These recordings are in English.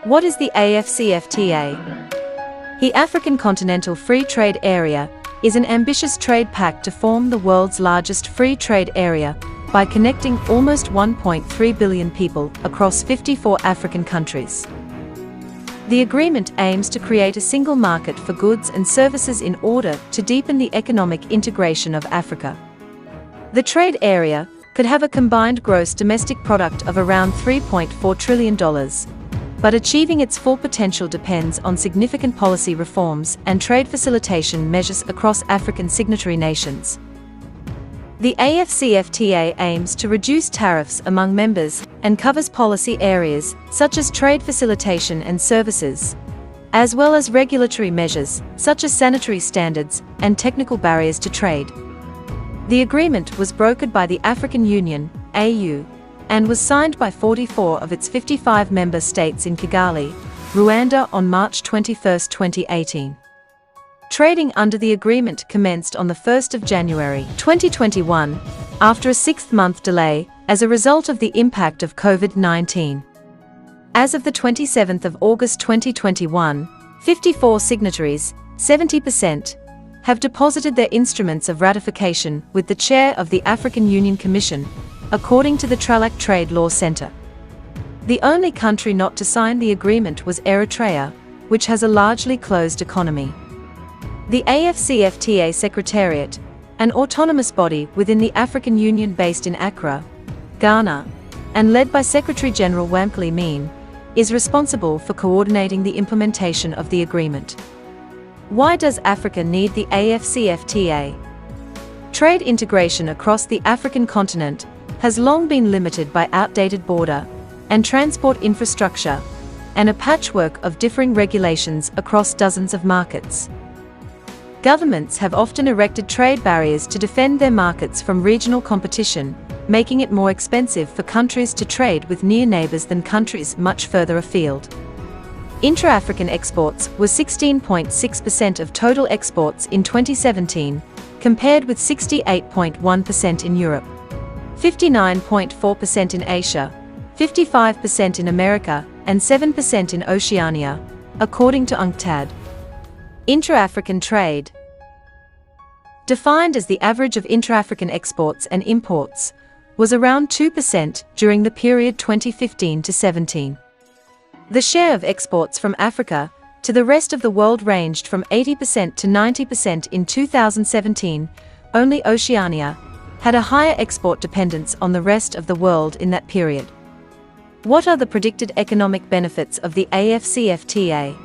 What is the AfCFTA? The African Continental Free Trade Area is an ambitious trade pact to form the world's largest free trade area by connecting almost 1.3 billion people across 54 African countries. The agreement aims to create a single market for goods and services in order to deepen the economic integration of Africa. The trade area could have a combined gross domestic product of around $3.4 trillion, but achieving its full potential depends on significant policy reforms and trade facilitation measures across African signatory nations. The AfCFTA aims to reduce tariffs among members and covers policy areas such as trade facilitation and services, as well as regulatory measures such as sanitary standards and technical barriers to trade. The agreement was brokered by the African Union, AU, and was signed by 44 of its 55 member states in Kigali, Rwanda on March 21, 2018. Trading under the agreement commenced on 1 January 2021, after a 6-month delay as a result of the impact of COVID-19. As of 27 August 2021, 54 signatories, 70%, have deposited their instruments of ratification with the chair of the African Union Commission, according to the Tralac Trade Law Center. The only country not to sign the agreement was Eritrea, which has a largely closed economy. The AfCFTA Secretariat, an autonomous body within the African Union based in Accra, Ghana, and led by Secretary-General Wamkeli Mean, is responsible for coordinating the implementation of the agreement. Why does Africa need the AfCFTA? Trade integration across the African continent has long been limited by outdated border and transport infrastructure and a patchwork of differing regulations across dozens of markets. Governments have often erected trade barriers to defend their markets from regional competition, making it more expensive for countries to trade with near neighbors than countries much further afield. Intra-African exports were 16.6% of total exports in 2017, compared with 68.1% in Europe, 59.4% in Asia, 55% in America, and 7% in Oceania, according to UNCTAD. Intra-African trade, defined as the average of intra-African exports and imports, was around 2% during the period 2015 to 17. The share of exports from Africa to the rest of the world ranged from 80% to 90% in 2017. Only Oceania had a higher export dependence on the rest of the world in that period. What are the predicted economic benefits of the AfCFTA?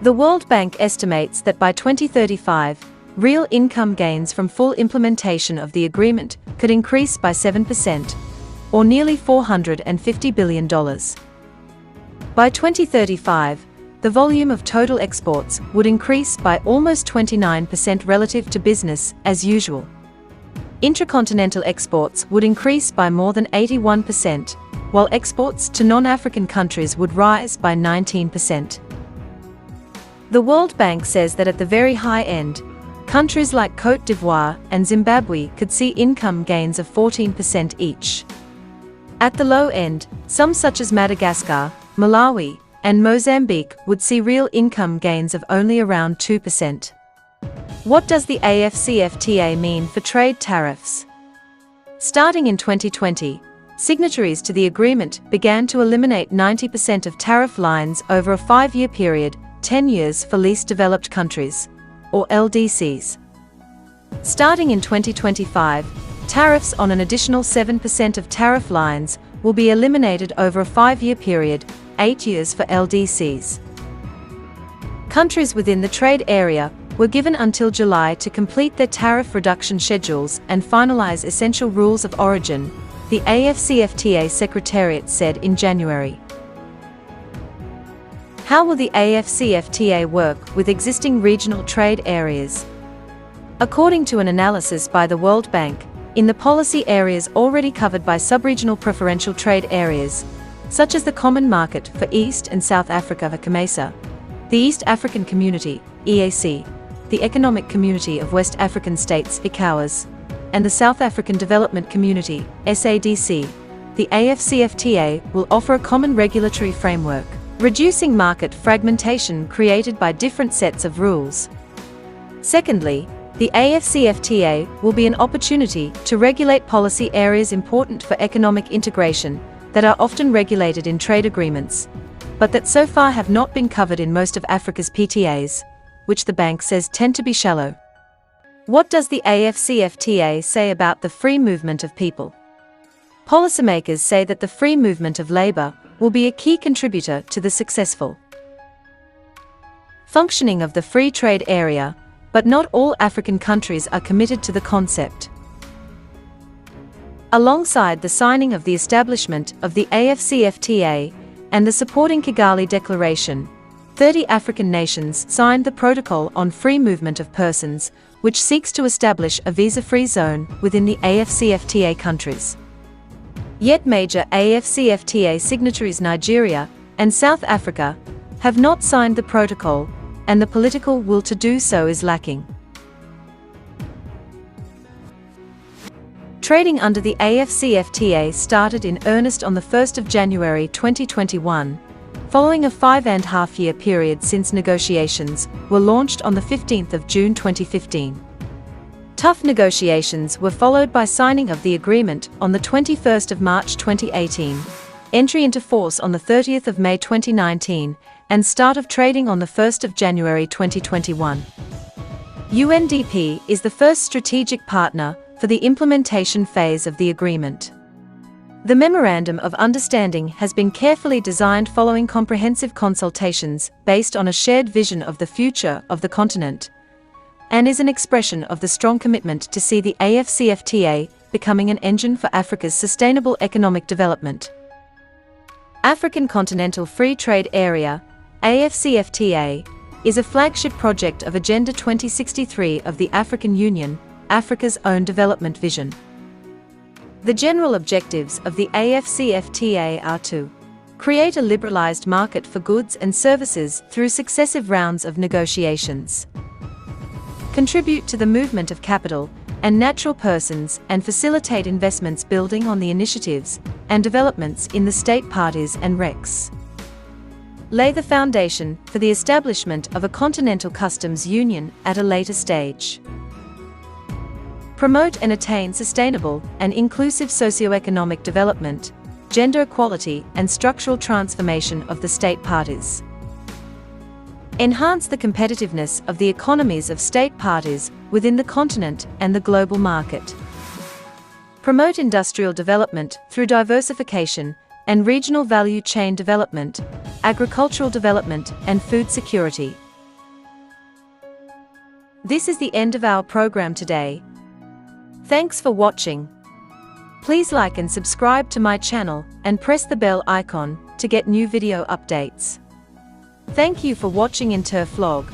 The World Bank estimates that by 2035, real income gains from full implementation of the agreement could increase by 7%, or nearly $450 billion. By 2035, the volume of total exports would increase by almost 29% relative to business as usual. Intracontinental exports would increase by more than 81%, while exports to non-African countries would rise by 19%. The World Bank says that at the very high end, countries like Côte d'Ivoire and Zimbabwe could see income gains of 14% each. At the low end, some such as Madagascar, Malawi, and Mozambique would see real income gains of only around 2%. What does the AfCFTA mean for trade tariffs? Starting in 2020, signatories to the agreement began to eliminate 90% of tariff lines over a 5-year period, 10 years for least developed countries, or LDCs. Starting in 2025, tariffs on an additional 7% of tariff lines will be eliminated over a 5-year period, 8 years for LDCs. Countries within the trade area were given until July to complete their tariff reduction schedules and finalize essential rules of origin, the AfCFTA Secretariat said in January. How will the AfCFTA work with existing regional trade areas? According to an analysis by the World Bank, in the policy areas already covered by sub-regional preferential trade areas, such as the Common Market for East and South Africa (COMESA), the East African Community (EAC), the Economic Community of West African States (ECOWAS), and the South African Development Community (SADC), the AfCFTA will offer a common regulatory framework, reducing market fragmentation created by different sets of rules. Secondly, the AfCFTA will be an opportunity to regulate policy areas important for economic integration that are often regulated in trade agreements, but that so far have not been covered in most of Africa's PTAs, which the bank says tend to be shallow. What does the AfCFTA say about the free movement of people? Policymakers say that the free movement of labor will be a key contributor to the successful functioning of the free trade area, but not all African countries are committed to the concept. Alongside the signing of the establishment of the AfCFTA and the supporting Kigali Declaration, 30 African nations signed the Protocol on Free Movement of Persons, which seeks to establish a visa-free zone within the AfCFTA countries. Yet major AfCFTA signatories Nigeria and South Africa have not signed the protocol, and the political will to do so is lacking. Trading under the AfCFTA started in earnest on the 1st of January 2021, following a 5.5-year period since negotiations were launched on the 15th of June 2015. Tough negotiations were followed by signing of the agreement on the 21st of March 2018, entry into force on the 30th of May 2019, and start of trading on the 1st of January 2021. UNDP is the first strategic partner for the implementation phase of the agreement. The Memorandum of Understanding has been carefully designed following comprehensive consultations based on a shared vision of the future of the continent, and is an expression of the strong commitment to see the AfCFTA becoming an engine for Africa's sustainable economic development. African Continental Free Trade Area, AfCFTA, is a flagship project of Agenda 2063 of the African Union, Africa's own development vision. The general objectives of the AfCFTA are to create a liberalized market for goods and services through successive rounds of negotiations, contribute to the movement of capital and natural persons and facilitate investments building on the initiatives and developments in the state parties and RECs, lay the foundation for the establishment of a continental customs union at a later stage, promote and attain sustainable and inclusive socio-economic development, gender equality and structural transformation of the state parties, enhance the competitiveness of the economies of state parties within the continent and the global market, promote industrial development through diversification and regional value chain development, agricultural development and food security. This is the end of our program today. Thanks for watching. Please like and subscribe to my channel and press the bell icon to get new video updates. Thank you for watching Intervlog.